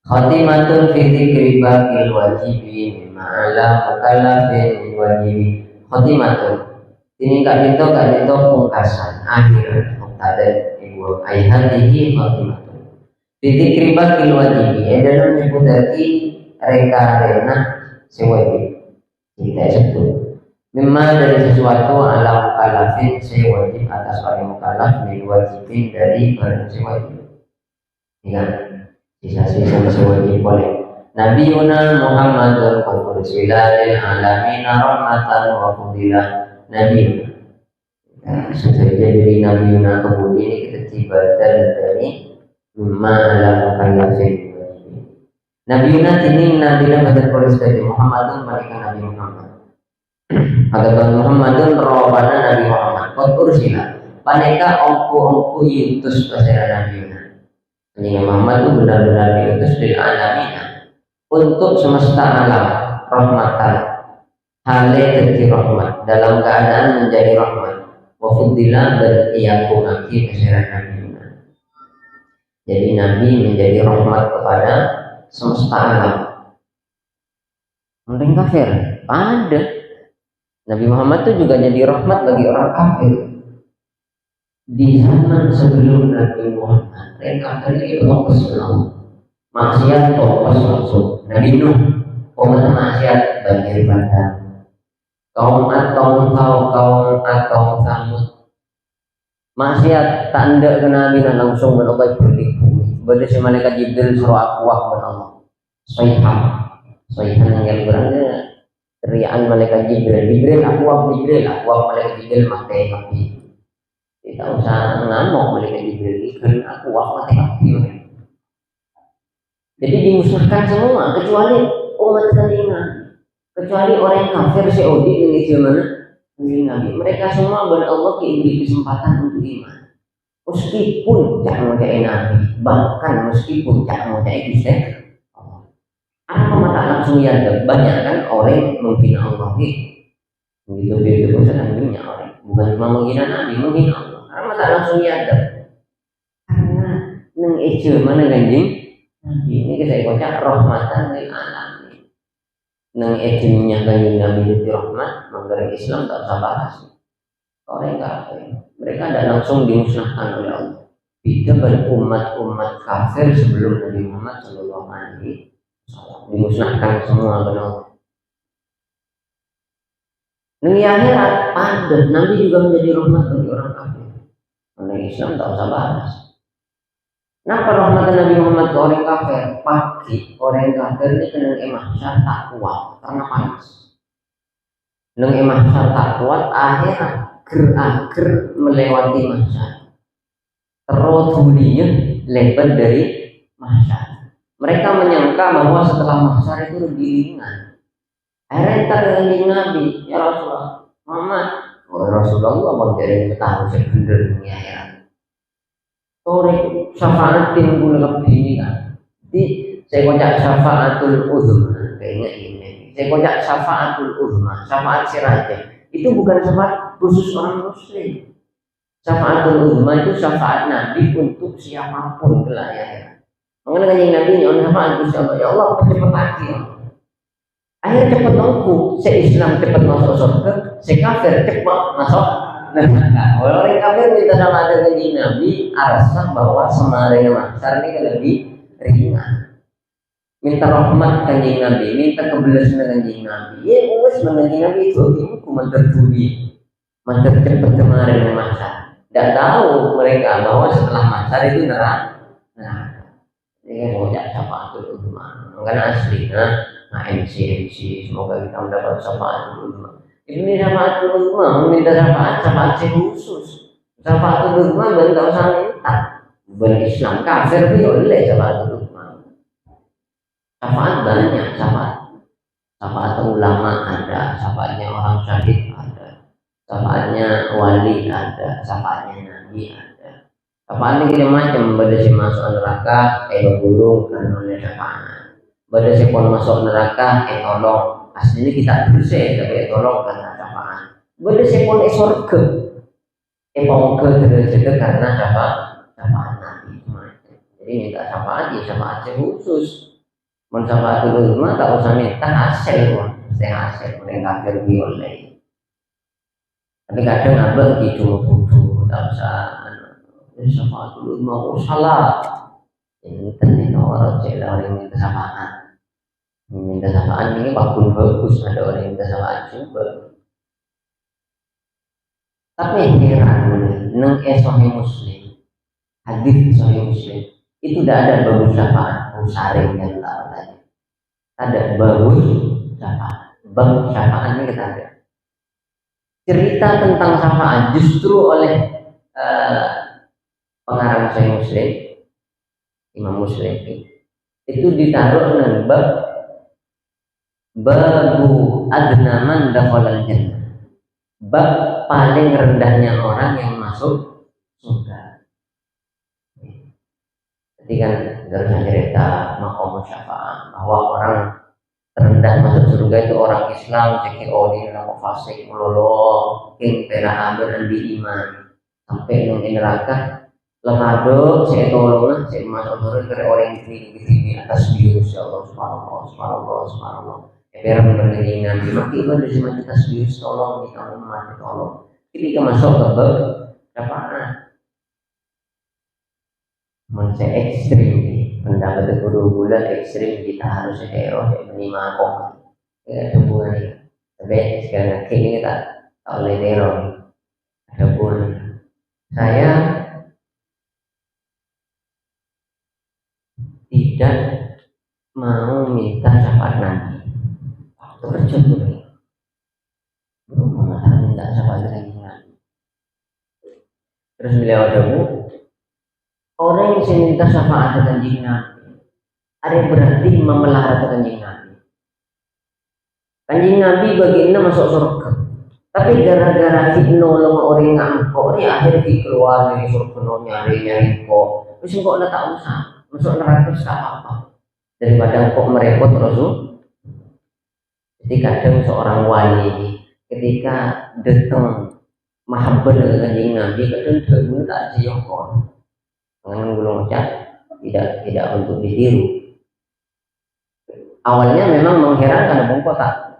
Khatimatun fi dzikri baqil wajibi mimma ala mukallafin min wajibi. Khatimatun ini kak dito pungkasan akhir muktada ibu ayat ini khatimatun fi dzikri baqil wajibi dalam nyebutake reka-rena sing wajib kita sebut mimma dari sesuatu ala mukallafin sing wajib atas orang mukallaf min wajibin dari barang sing wajib ya. Sisa-sisa wajib boleh. Nabi Yuna Muhammadun qad ursila lil alamin rahmatan wa fadilah. Nabi sudah jadi Nabi Yuna kemudian ini kita tibatan dari mimma ala mukallafin. Nabi Yuna ini Nabi Yuna qad ursila Muhammadun mereka Nabi Muhammad. Agak Muhammadun rawabana Nabi Muhammad qad ursila. Paneka ongku yutus pasera Nabi Yuna. Nabi Muhammad itu benar-benar diutus lil alamin untuk semesta alam rahmatan hale jadi rahmat dalam keadaan menjadi rahmat wa fudilah dan iyakunaki masyarakat Nabi. Jadi Nabi menjadi rahmat kepada semesta alam. Mending kafir ada Nabi Muhammad itu juga jadi rahmat bagi orang kafir. Di zaman sebelum Nabi Muhammad mereka tadi fokus maksiat fokus masuk Nabi Nuh umat maksiat banjir bandang kaum Samud maksiat tanda ke Nabi langsung menolong beli bumi pada si malaikat Jibril suruh akuah Allah Soihan yang berangnya teriakan malaikat Jibril akuah malaikat Jibril mati kaki. Tidak usah ngamuk mereka diberikan aku mati. Jadi dimusnahkan semua kecuali umat Nabi, kecuali orang kafir Saudi ini gimana Nabi. Mereka semua ber Allah diberi kesempatan untuk iman, meskipun tak mau jadi Nabi, bahkan meskipun tak mau jadi Islam. Apa mata langsung ya banyak kan orang menghina Allah begitu senangnya orang bukan cuma menghina Nabi, menghina Allah. Karena tak langsung nyadar karena neng ejo mana ganjing Nabi ini saya kocak rahmatan lil alamin neng ejonya ganjing Nabi itu rahmat menggerak Islam tak usah bahas orang kafir mereka tidak langsung dimusnahkan oleh Allah beda pada umat kafir sebelum Nabi Muhammad Shallallahu Alaihi Wasallam dimusnahkan semua oleh Allah. Di akhirat ada Nabi juga menjadi rahmat bagi orang kafir. Orang Islam tak usah bahas. Kenapa rahmatan Nabi Muhammad ke orang kafir? Pagi orang kafir ini kena emahsyar tak kuat karena panas. Neng emahsyar tak kuat akhirnya ger melewati mahsyar. Terus dunia lebar dari mahsyar. Mereka menyangka bahwa setelah mahsyar itu lebih ringan. Akhirnya terganti Nabi, ya Rasulullah, Muhammad, Rasulullah mau jadi ketahui sebenar dunia ya. Sore syafaatin gue lebih ini kan. Jadi saya kocak syafaatul uzma, kayaknya ini. Saya kocak syafaatul uzma, syafaat siraja. Itu bukan syafaat khusus orang muslim. Syafaatul uzma itu syafaat Nabi untuk siapapun kelak ya. Mengenai kanjeng Nabi nyon syafaat Gusti Allah, ya Allah cepat lagi. Akhirnya cepat nongku, se-Islam cepat masuk surga, se-kafir cepat masuk neraka. Orang kafir minta sama ada kanjeng Nabi, arasah bahwa semaranya mahsyar ini lebih ringan. Minta rahmat kanjeng Nabi, minta kebelasan kanjeng Nabi. Ya wes kanjeng Nabi itu aku menterjudi, mentercepat semaranya mahsyar. Tidak tahu mereka bahwa setelah mahsyar itu neraka. Nah, ini mau jadi syafaatul uzma, karena aslinya. Nah MC semoga kita mendapat syafaatul uzma. Ini syafaatul uzma meminta syafaat khusus. Syafaatul uzma dan tak usah minta. Berislam kafir itu boleh syafaatul uzma. Syafaat banyak syafaat ulama ada, syafaatnya orang syahid ada, syafaatnya wali ada, syafaatnya nabi ada. Syafaatnya kita macam pada si masuk neraka, gulung karena oleh syafaat. Pada sepon masuk neraka, tolong. Aslinya kita bersih, tapi tolong karena syafaat. Pada sepon surga, pongke derajat karena syafaat Nabi. Jadi minta syafaat ya syafaat khusus. Mensafaatul ulama tak usah minta hasil pun, saya hasil mereka kafir oleh. Tapi kadang abang gitu butuh, tak usah. Mensafaatul ulama salah. Ini tadi orang cila orang minta syafaat. Minta syafaat ini bagus, ada orang yang minta syafaat juga. Tapi heran, neng Sahih Muslim, hadis Sahih Muslim itu tidak ada bagus syafaat, musaring yang tahu tadi. Ada bagus syafaat ini kita ada. Cerita tentang syafaat justru oleh pengarang Sahih Muslim, Imam Muslim itu ditaruh dengan babu adna man dakhalal jannah. Bab paling rendahnya orang yang masuk surga. Jadi kan dari cerita makom syafaat bahwa orang terendah masuk surga itu orang Islam, cekik odi nama fasik melolo, king pera ambil di iman sampai nang neraka lemado saya tolong saya masuk surga dari orang ini di atas bius ya Allah subhanallah. Perang berderingan, mati itu dari semacam tasbih, tolong kita umat, tolong. Ketika masuk ke bab syafaat, menurut saya ekstrim, pendapat guru bulan ekstrim kita harus hero, menimah kok, ada hubungannya. Tapi sekarang ini kita tak boleh hero, ada hubungannya. Saya tidak mau minta syafaat Nabi. Kerja tuh, belum minta syafaat lagi. Terus beliau jawab, orang yang minta syafaat kanjeng Nabi, ada berarti memelihara kanjeng Nabi. Kanjeng Nabi baginda masuk surga, tapi gara-gara nolong orang ngangkok, ya akhirnya dikeluar dari surga nyari kok. Terus kok udah tak usah masuk neraka apa daripada kok merepot Rasul. Jadi kadang seorang wali ketika datang mahabbah dengan kanjeng Nabi kadang dia tak siyokon. Dengan gulung cat tidak untuk ditiru. Awalnya memang mengherankan bongko tak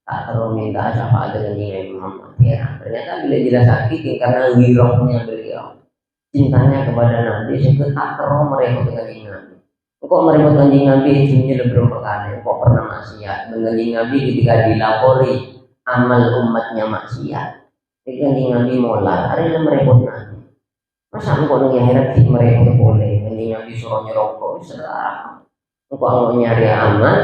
terlalu minta syafaat dengan Nabi Muhammad. Heran. Ternyata bila jelas sakit karena wirahnya beliau, cintanya kepada Nabi sehingga tak terlalu merepot dengan Nabi. Kok merepot kanjeng Nabi isinya lebih perkara, kok pernah maksiat dengan kanjeng Nabi ketika dilapori amal umatnya maksiat. Jadi kanjeng Nabi molar, ada yang merepot Nabi. Masa engkau nunggu akhirat sih merepot boleh, kanjeng Nabi suruh nyerokok, serah. Engkau angkau nyari amal,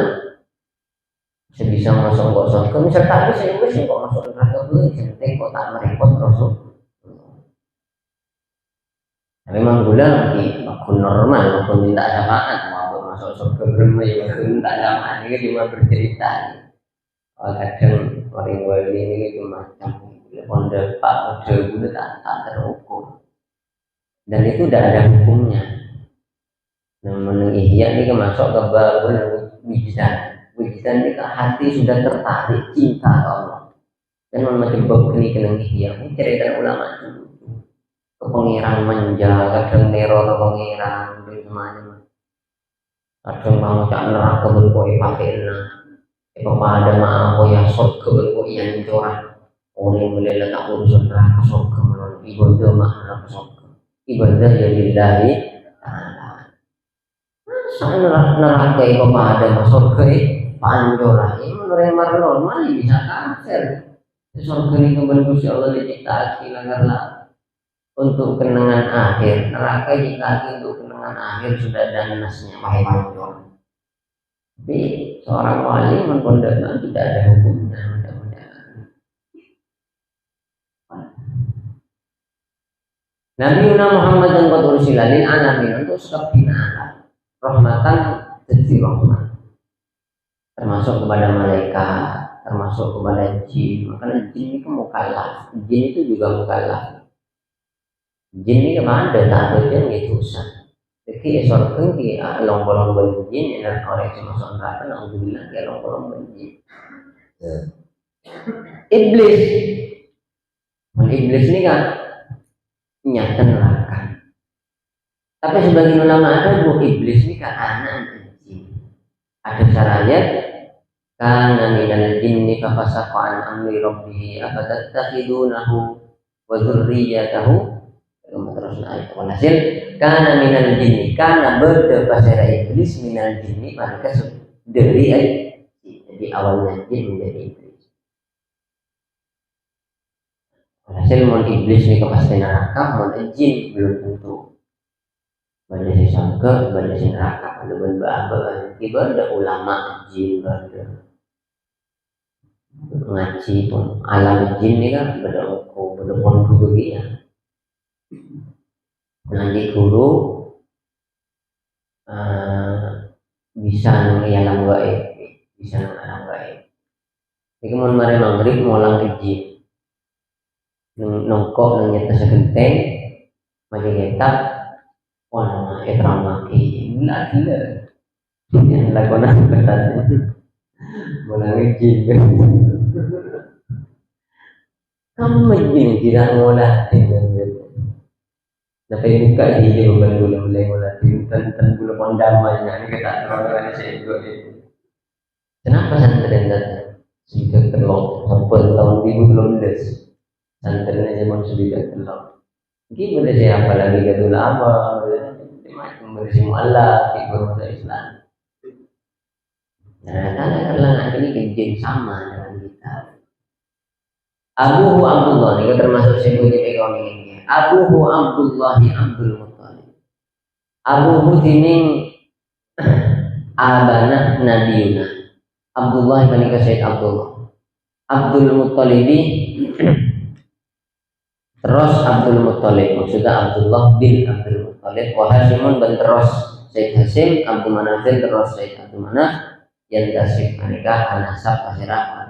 sebisa masuk engkau surga. Misal tak bisa, engkau masuk neraka dulu, penting kok tak merepot Rasul. Memang gula lagi aku normal, aku minta syafaat mau masuk surga berma ya minta syafaat ini cuma bercerita. Kadang orang wali ini macam pondok pak udah gula tak terukur dan itu tidak ada hukumnya. Namun ihya ini masuk ke babul wijidan ini ke hati sudah tertarik cinta Allah dan macam bab ini kena ihya ini cerita ulama dulu. Pengiran manja, kadang neror pengiran, semuanya. Kadang mau cak neraka berkoi pakai kepada maaf ya surga berkoi yang curah. Orang melihat tak urusan neraka surga melalui ibadah neraka surga. Ibadah yang lillahi ta'ala. Masa neraka kepada surga panjora ini menurut normal bisa kafir. Surga ini kebentuk Allah diciptakan agarlah untuk kenangan akhir, neraka jika untuk kenangan akhir sudah ada nasnya wahai panjang. Tapi seorang wali mempondokkan tidak ada hukumnya, mudah-mudahan. Nabi Muhammad dan qad ursila lil alamin untuk sekabina alam, rahmatan jadi rahmat. Termasuk kepada malaikat, termasuk kepada jin. Makanya jin itu mukallaf, jin itu juga mukallaf. Jin ini ada takutnya gitu usah. Jadi surga di long-long jin yang orang yang masuk neraka, alhamdulillah dia long-long jin. Iblis ini kan nyata neraka. Tapi sebagian ulama ada bahwa iblis ini kan anak jin. Ada caranya. Kana minal jinni fafasaqa an amri rabbih afatattakhidunahu wa dzurriyyatahu. Terus ayat walhasil kana minal jinni, kana berbahasa iblis minal jinni maka dari ayat. Jadi awalnya jin menjadi iblis. Walhasil mau iblis ini kepastian neraka, mau jin belum tentu. Pada si sangka, pada si neraka, ada berbahasa, tiba ada ulama jin pada ngaji pun alam jin ini kan beda pondok begini. Nanti guru bisa mengalam gaib, bisa mengalam gaib. Jadi mau mari maghrib mau lang jin, nongkok nanyata segenteng, macam getak, orang ekramaki, gila, yang lakonan bertanya. Mulai jin kamu jin tidak ngolah tapi buka dia membantu mulai ngolah tentang bulu pondamanya ini kita orang saya juga itu. Kenapa santren datang sudah terlong sampai tahun 2012 santrennya zaman sudah terlong gimana siapa lagi gadul lama macam bersih mualaf ikut Islam. Nah, karena ini jin sama dengan kita. Abuhu Abdullah ini termasuk sebutnya ekonomi ini. Abuhu Abdullahi Abdul Muttalib. Abuhu tining abana Nabiuna. Abdullah ini ke Sayyid Abdullah. Abdul Muttalibi terus Abdul Muttalib maksudnya Abdullah bin Abdul Muttalib. Wa Hashimun bin terus Sayyid Hashim. Abdul Manafil terus Sayyid Abdul Manaf. Yang tasib mereka anasab asyirah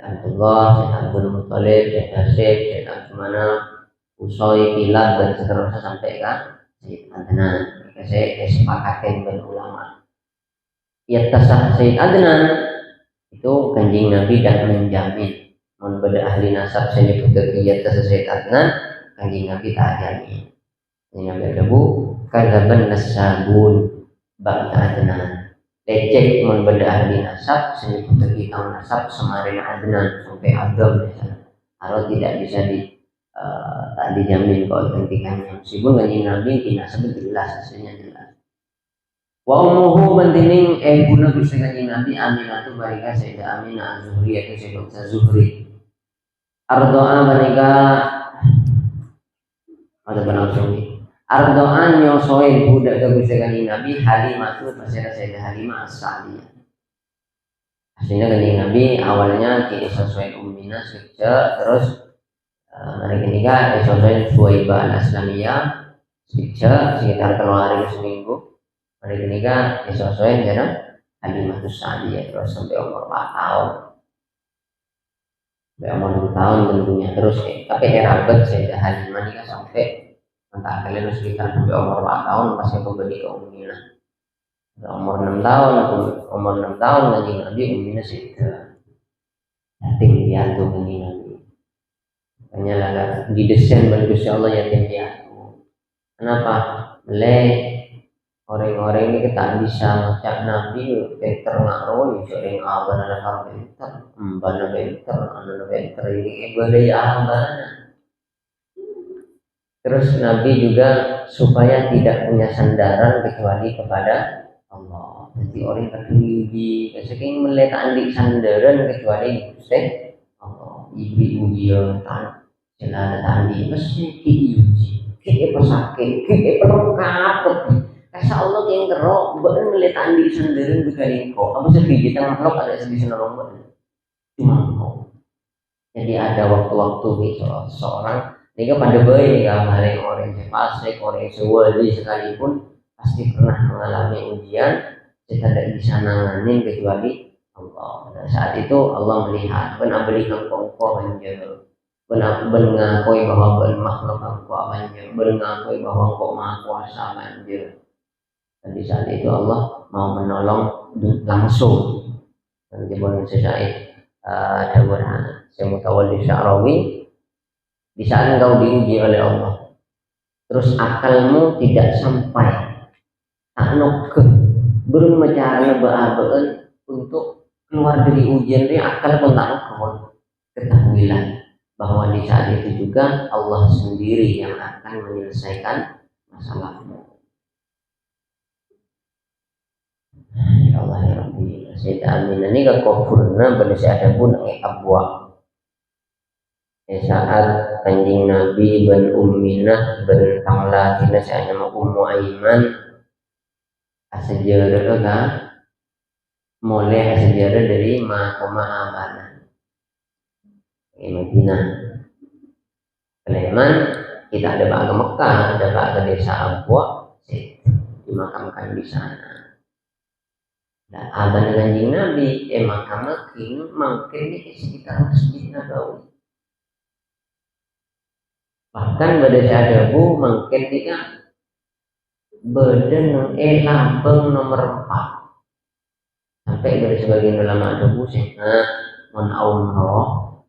Abdullah, Syekh Abdul Muttalib, Syekh Hasyib, Syekh Abdul Manaf, Usoi, Kilab dan seterusnya sampai ke Syekh Adnan. Mereka saya sepakatin dengan ulama. Ya tasah Syekh Adnan itu kanjeng Nabi dan menjamin membeda ahli nasab saya nyebut ya tasah Syekh Adnan kanjeng Nabi tak jamin. Kanjeng Nabi ada bu kadzaban nasabun ba'da Adnan. Lecek membeda ahli nasab senyebut kita nasab semarin Adnan sampai Adam misalnya. Kalau tidak bisa tak dijamin keautentikannya. Meskipun kanjeng Nabi di nasab jelas hasilnya jelas. Wa ummuhu bantining guna Gusti kanjeng Nabi Aminatu barika Sayyidah Aminah Az-Zuhri yaitu Sayyidah Zuhri. Ardoa barika ada penafsir Ardoan nyosoin budak ke Gusti kanjeng Nabi Halimah itu pasir Sayyidah Halimah As-Sa'diyah. Aslinya kanjeng Nabi awalnya di sesuai ummina sejak terus hari ketiga sesuai Suwaibah Al-Aslamiyah sejak sekitar hari seminggu. Hari ketiga sesuai dengan Halimah As-Sa'diyah terus sampai umur 4 tahun. Sampai umur 2 tahun tentunya terus tapi herabat Sayyidah Halimah ini sampai entah kalian sekitar sampai umur 4 tahun pasti kembali ke ummina. Umur 6 tahun kanjeng Nabi ummina sudah yatim piatu kanjeng Nabi. Makanya lah didesain oleh Gusti Allah yatim piatu. Kenapa? Orang-orang ini kita bisa ngecak Nabi pinter ngaruh sering abang ada pinter, mbana pinter, anak pinter ini ibadah abana. Terus Nabi juga supaya tidak punya sandaran kecuali kepada Allah. Jadi orang terdugi, saking melihat andik sandaran kecuali Gusti Allah. Ibu dia tan, celana tadi mesti diuji, kita pesakit, kita pelengkap. Kasa Allah yang kerok, bukan melihat andik sandaran begini kok. Apa sedih kita makhluk ada sedih senarong bukan? Cuma kok. Jadi ada waktu-waktu seorang ini pada bayi gambarin orang yang fasik, orang yang sewali sekalipun pasti pernah mengalami ujian, kita tidak bisa nanganin kecuali Allah. Pada saat itu Allah melihat, benar berikan kongko banjir, benar mengakui bahwa makhluk kongko banjir, mengakui bahwa kongko maha kuasa banjir. Dan di saat itu Allah mau menolong langsung. Dan jebon sesuai ada berhana, semutawalli Sya'rawi. Di saat engkau diuji oleh Allah terus akalmu tidak sampai takno ke belum mencari beabaan untuk keluar dari ujian ini akal pun takno kehon. Ketahuilah bahwa di saat itu juga Allah sendiri yang akan menyelesaikan masalahmu. Ya Allah ya Rabbi, saya amin. Ini ke kufurna pada saat ada pun abwa. Saat kanjing Nabi ben Umminah ben Tanglatina saya nama Ummu Aiman asejarah kan mulai asejarah dari Mahkamah Amanah di Madinah. Keleman kita ada ke Mekah, ada ke desa Abwa, dimakamkan di sana. Dan abang kanjing Nabi makam makin di sekitar Masjid Nabawi. Bahkan pada saat Abu mungkin dia badan lambang nomor 4 sampai dari sebagian ulama ada busik mon umroh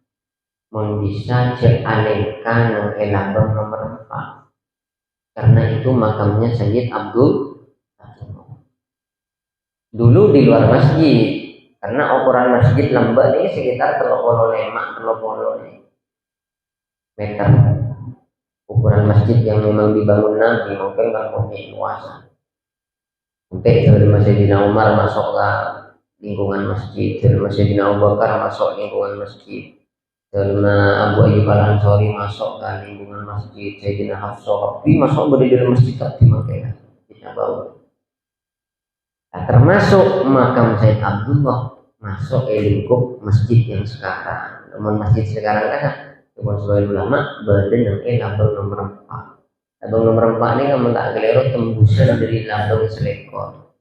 mon bisa cekaneka lambang nomor 4 karena itu makamnya Sayyid Abdul dulu di luar masjid karena ukuran masjid lembah ini sekitar 35 meter. Ukuran masjid yang memang dibangun Nabi mungkin kan punya luasan sampai dari Sayyidina Umar masuk ke lingkungan masjid, dari Sayyidina Abu Bakar masuk lingkungan masjid, dari Abu Ayyub Al-Ansari masuk ke lingkungan masjid, Sayyidina Hafsah masuk dari dalam masjid tapi makanya kita bawa. Nah, termasuk makam Sayyid Abdullah masuk ke lingkup masjid yang sekarang. Namun masjid sekarang kan cuma sebagai ulama badan yang lambang nomor 4. Lambang nomor 4 ini kamu tak keliru tembusan dari lambang selekor.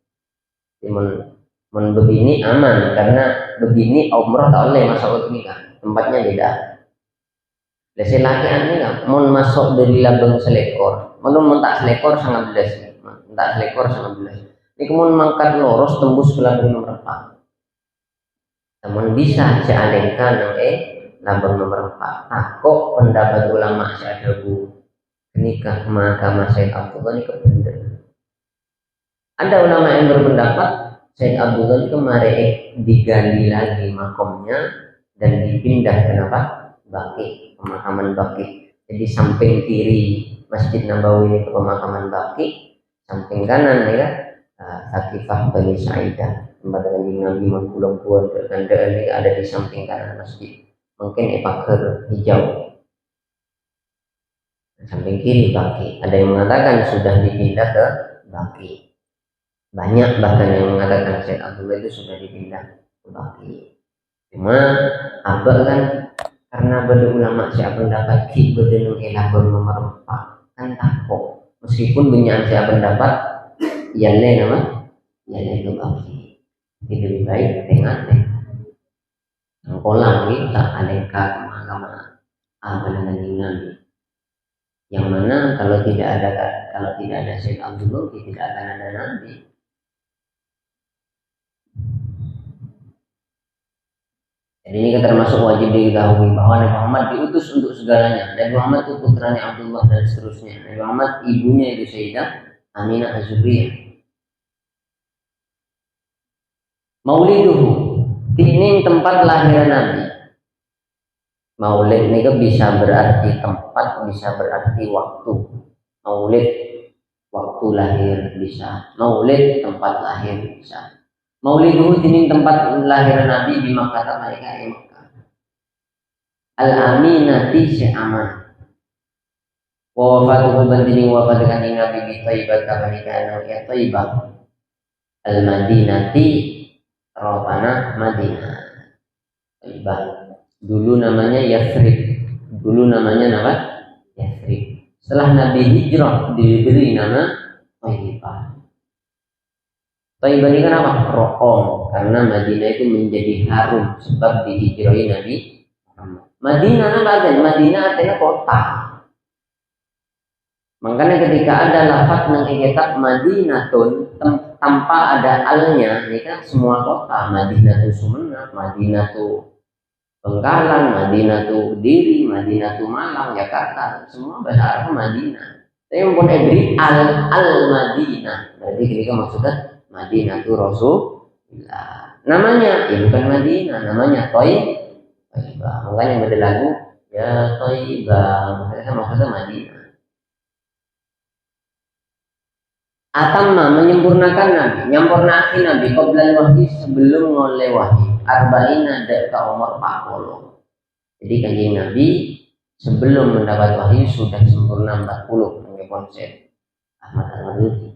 Men begini aman karena begini umroh tak oleh masuk ini kan tempatnya beda. Lesi laki ini kan mon masuk dari lambang selekor, mon tak selekor sangat belas, tak selekor sangat belas. Ini kemudian mangkat lurus tembus ke lambang nomor 4. Namun bisa sealengkan lambang nomor 4. Takut pendapat ulama syadabu nikah mahkamah Sayyid Abdullah ini kebenar. Ada ulama yang berpendapat Sayyid Abdullah ini kemarin digali lagi makomnya dan dipindah kenapa? Baqi, pemakaman Baqi. Jadi samping kiri Masjid Nabawi ini ke pemakaman Baqi, samping kanan ya Thaqifah Bani Sa'idah tempat kanjeng Nabi pulang-pulang bergandaan ini ada di samping kanan masjid. Mungkin pagar hijau samping kiri Baqi. Ada yang mengatakan sudah dipindah ke Baqi. Banyak bahkan yang mengatakan Sayyid Abdullah itu sudah dipindah ke Baqi. Cuma abah kan karena pada ulama siapa pendapat ki badan lambang nomor 4 kan takut. Meskipun banyak siapa pendapat yang lain nama yang lain ke Baqi. Jadi lebih baik tengah kolam kita alengka mahkamah dengan Nabi yang mana kalau tidak ada Sayyid Abdullah tidak akan ada Nabi. Jadi ini termasuk wajib diketahui bahwa Nabi Muhammad diutus untuk segalanya. Nabi Muhammad itu putranya Abdullah dan seterusnya. Nabi Muhammad ibunya itu Sayyidah Aminah Az-Zuhriyah. Mauliduhu ini tempat lahiran Nabi. Maulid ini bisa berarti tempat, bisa berarti waktu. Maulid waktu lahir bisa. Maulid tempat lahir bisa. Mauliduhu ini tempat lahiran Nabi di Makkah mereka Makkah. Al-Aminati se'aman. Wafatuhu bandini wafat kanjeng Nabi di Thaibah kabanikana ya Thaibah. Al-Madinati Rawana Madinah. Thaibah. Dulu namanya Yathrib. Dulu namanya apa? Yathrib. Setelah Nabi hijrah diberi nama Thaibah. Thaibah ini kan apa? Ro'om. Karena Madinah itu menjadi harum sebab dihijrahi Nabi Muhammad. Madinah apa? Madinah artinya kota. Makanya ketika ada lafaz nang kitab Madinatun tanpa ada alnya, ini kan semua kota. Madinatu Sumenep, Madinatu Bengkalan, Madinatu Kediri, Madinatu Malang, Jakarta, semua bahasa Arab Madinah. Tapi pun ebri al Madinah, Berarti ketika maksudnya Madinah itu Rasulullah. Namanya ya bukan Madinah, namanya Thayyibah. Makanya yang lagu ya Thayyibah, maksudnya Madinah. Atamma menyempurnakan Nabi, nyampurnaki Nabi qoblal wahyi sebelum oleh wahyi. Arba'ina deka umur 40. Jadi kanjeng Nabi sebelum mendapat wahyu sudah sempurna 40 mengenai konsep Ahmad Al-Mahdudi.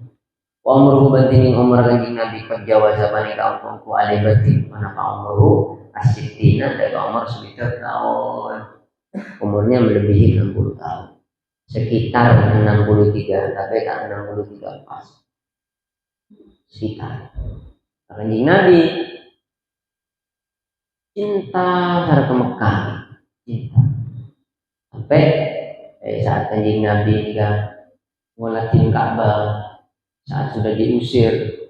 Wa umruhu bantinin umur kanjeng Nabi kejawaza panika umurku alibati manapa umruhu asyitina deka umur 9 tahun. Umurnya melebihi 60 tahun. Sekitar 63, tapi tak 63 pas. Sekitar. Kanjeng Nabi cinta ke Mekah, cinta. Sampai saat kanjeng Nabi ngolatin Ka'bah, saat sudah diusir,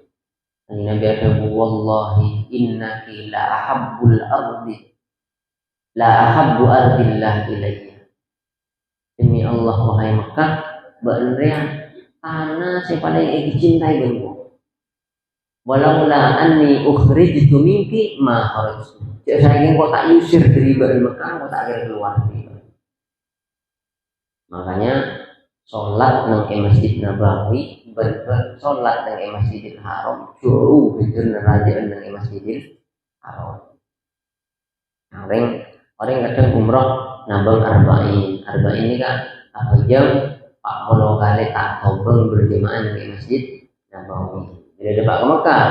kanjeng Nabi ada wallahi innaki la ahabbul ardi la ahabbu ardillah ilayya. Demi Allah wahai Mekah, beneran tanah saya paling dicintai denganmu. Walaula anni ukhrijtu minki ma kharajtu. Saya ingin kau tak usir dari Mekah, kau tak akan keluar. Makanya sholat nang Masjid Nabawi, sholat nang Masjidil Haram jauh bener nerajaan nang Masjidil Haram. Orang kadang umroh nambang arba'in ini kan apa jam 40 kali tak tobeng berjamaah di Masjid Nabawi. Jadi ada Pak ke Mekah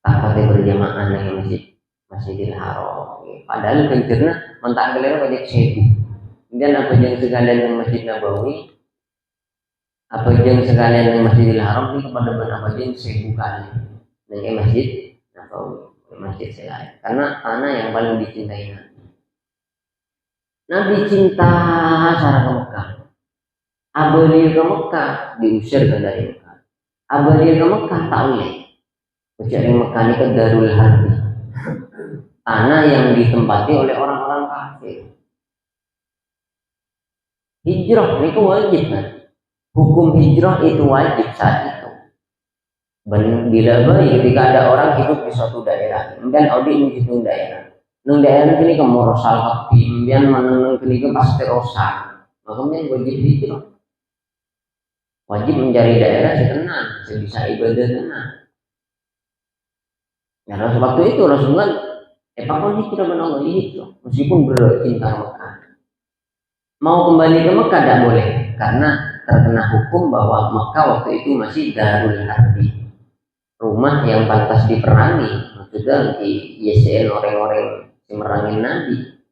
tak pakai berjamaah di Masjidil Haram. Padahal kencerna mentak kelera banyak sebu. Kemudian apa jam sekalian di Masjid Nabawi, apa jam sekalian di Masjidil Haram ini kepada apa jam sebu kali di Masjid Nabawi, masjid saya. Karena tanah yang paling dicintai Nabi cinta cara ke Mekah. Abadi ke Mekah diusir dari Mekah. Abadi ke Mekah tak boleh. Kecuali Mekah ini ke Darul Harbi, tanah yang ditempati oleh orang-orang kafir. Hijrah itu wajib kan? Hukum hijrah itu wajib saat itu. Bila baik ketika ada orang hidup di suatu daerah, kemudian audit di suatu daerah. Nung daerah ini kamu rosal hati, kemudian menenung kini pasti rosak. Makanya wajib hijrah. Wajib mencari daerah setenang, sebisa ibadah tenang. Nah, waktu itu Rasulullah, pakon hijrah menolak hijrah, meskipun berat cinta Mekah. Mau kembali ke Mekah tidak boleh, karena terkena hukum bahwa Mekah waktu itu masih Darul Harbi, rumah yang pantas diperangi. Maksudnya di YSN orang-orang merangin Nabi.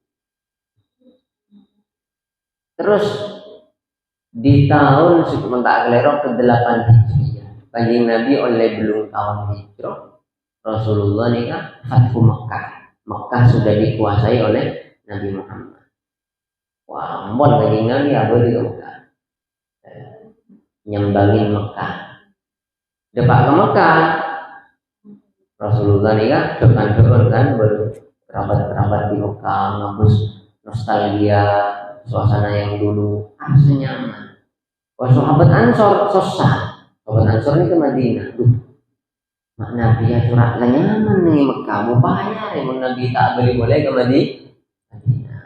Terus di tahun sementara kelero ke-8 Hijriah, kanjeng Nabi oleh belum tahun hijrah, Rasulullah nikah Fathu Mekah. Mekah sudah dikuasai oleh Nabi Muhammad. Wah, ampun kanjeng Nabi apa di Mekah? Nyembangin Mekah. Depak ke Mekah, Rasulullah nikah depan kan kerabat-kerabat di Mekah, ngapus nostalgia suasana yang dulu, rasa nyaman. Wah, sahabat Ansor susah. Sahabat Ansor ini ke Madinah. Mak Nabi ya curhat lah nyaman nih Mekah, mau bayar ya Nabi tak boleh ke Madinah.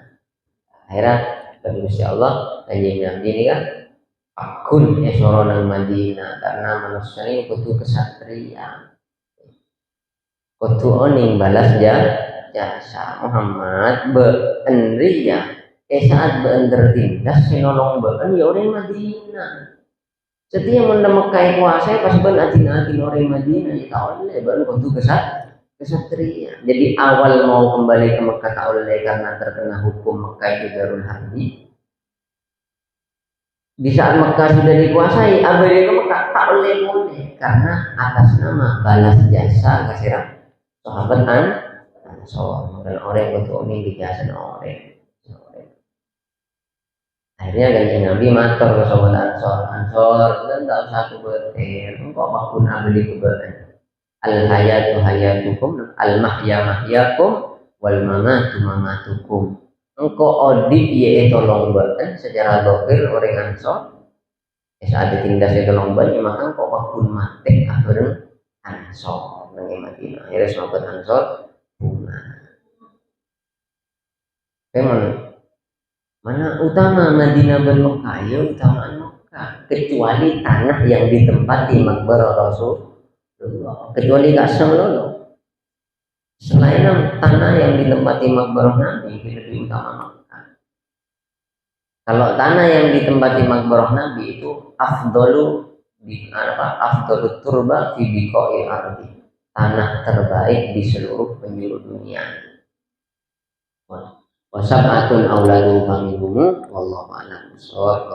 Akhirnya dari Gusti Allah kanjeng Nabi ini kan akun esoronan Madinah karena manusia ini kudu kesatria. Kudu oning balas jasa Muhammad beenriya saat beender tindas sinolong been ya orang Madinah. Setiap mendemekai kuasa pas ben adina orang Madinah ya tak oleh ben kudu kesatria. Jadi awal mau kembali ke Mekah tak oleh karena terkena hukum Mekah itu Darul Harbi. Di saat Mekah sudah dikuasai, abadi ke Mekah tak oleh karena atas nama balas jasa kasih sahabat Ansor dan orang yang untuk ini dijasa orang. Akhirnya kanjeng Nabi matur ke sahabat Ansor dan tak usah kubetir, engkau makun abadi kebetulan. Al hayatu hayatukum, al mahya mahyakum, wal mamatu mamatukum. Engkau odip ye tolong badan secara dohir orang Ansor. Saat ditindas itu lomba ya maka kok wakun mati akhirnya ansor nang Madinah akhirnya sahabat ansor bunga memang mana utama Madinah bermekah ya utama Mekah kecuali tanah yang ditempati makbarah Rasulullah kecuali kasem lolo selain tanah yang ditempati makbarah Nabi itu lebih utama Mekah. Kalau tanah yang ditempati makbarah Nabi itu afdalu afdalu turba fi biqa'il ardi. Tanah terbaik di seluruh penjuru dunia. Wa sab'atun auladun famihum wallahu a'lam bishawab.